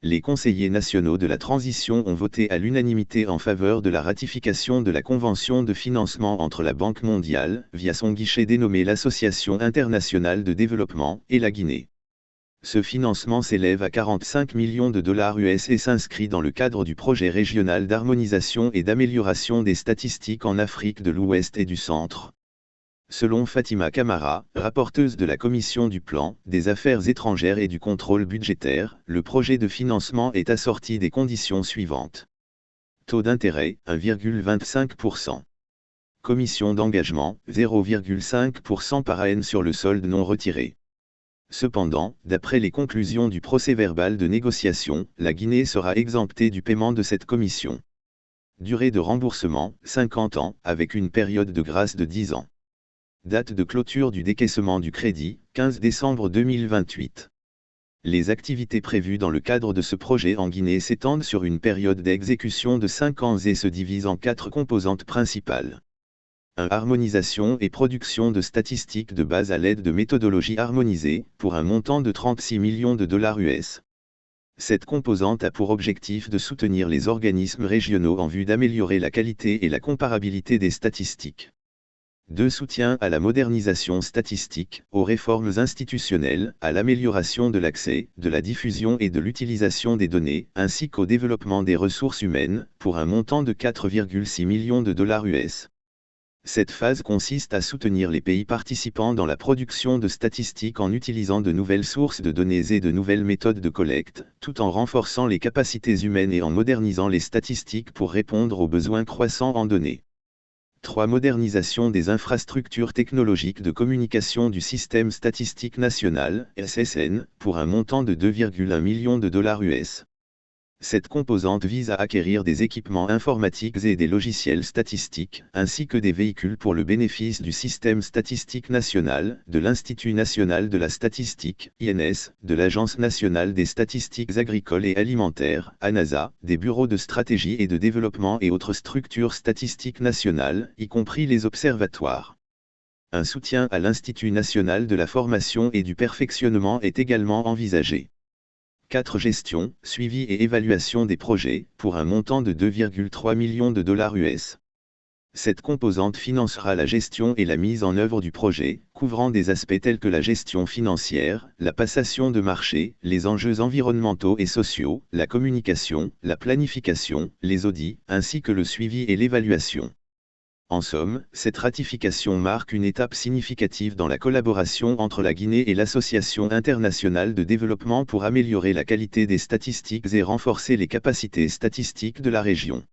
Les conseillers nationaux de la transition ont voté à l'unanimité en faveur de la ratification de la convention de financement entre la Banque mondiale, via son guichet dénommé l'Association internationale de développement, et la Guinée. Ce financement s'élève à 45 millions de dollars US et s'inscrit dans le cadre du projet régional d'harmonisation et d'amélioration des statistiques en Afrique de l'Ouest et du Centre. Selon Fatima Camara, rapporteuse de la Commission du Plan, des Affaires étrangères et du Contrôle budgétaire, le projet de financement est assorti des conditions suivantes. Taux d'intérêt, 1,25%. Commission d'engagement, 0,5% par an sur le solde non retiré. Cependant, d'après les conclusions du procès-verbal de négociation, la Guinée sera exemptée du paiement de cette commission. Durée de remboursement, 50 ans, avec une période de grâce de 10 ans. Date de clôture du décaissement du crédit, 15 décembre 2028. Les activités prévues dans le cadre de ce projet en Guinée s'étendent sur une période d'exécution de 5 ans et se divisent en 4 composantes principales. 1. Harmonisation et production de statistiques de base à l'aide de méthodologies harmonisées, pour un montant de 36 millions de dollars US. Cette composante a pour objectif de soutenir les organismes régionaux en vue d'améliorer la qualité et la comparabilité des statistiques. 2. Soutien à la modernisation statistique, aux réformes institutionnelles, à l'amélioration de l'accès, de la diffusion et de l'utilisation des données, ainsi qu'au développement des ressources humaines, pour un montant de 4,6 millions de dollars US. Cette phase consiste à soutenir les pays participants dans la production de statistiques en utilisant de nouvelles sources de données et de nouvelles méthodes de collecte, tout en renforçant les capacités humaines et en modernisant les statistiques pour répondre aux besoins croissants en données. 3. Modernisation des infrastructures technologiques de communication du système statistique national, SSN, pour un montant de 2,1 millions de dollars US. Cette composante vise à acquérir des équipements informatiques et des logiciels statistiques, ainsi que des véhicules pour le bénéfice du système statistique national, de l'Institut national de la statistique, INS, de l'Agence nationale des statistiques agricoles et alimentaires, ANASA, des bureaux de stratégie et de développement et autres structures statistiques nationales, y compris les observatoires. Un soutien à l'Institut national de la formation et du perfectionnement est également envisagé. 4. Gestion, suivi et évaluation des projets, pour un montant de 2,3 millions de dollars US. Cette composante financera la gestion et la mise en œuvre du projet, couvrant des aspects tels que la gestion financière, la passation de marché, les enjeux environnementaux et sociaux, la communication, la planification, les audits, ainsi que le suivi et l'évaluation. En somme, cette ratification marque une étape significative dans la collaboration entre la Guinée et l'Association internationale de développement pour améliorer la qualité des statistiques et renforcer les capacités statistiques de la région.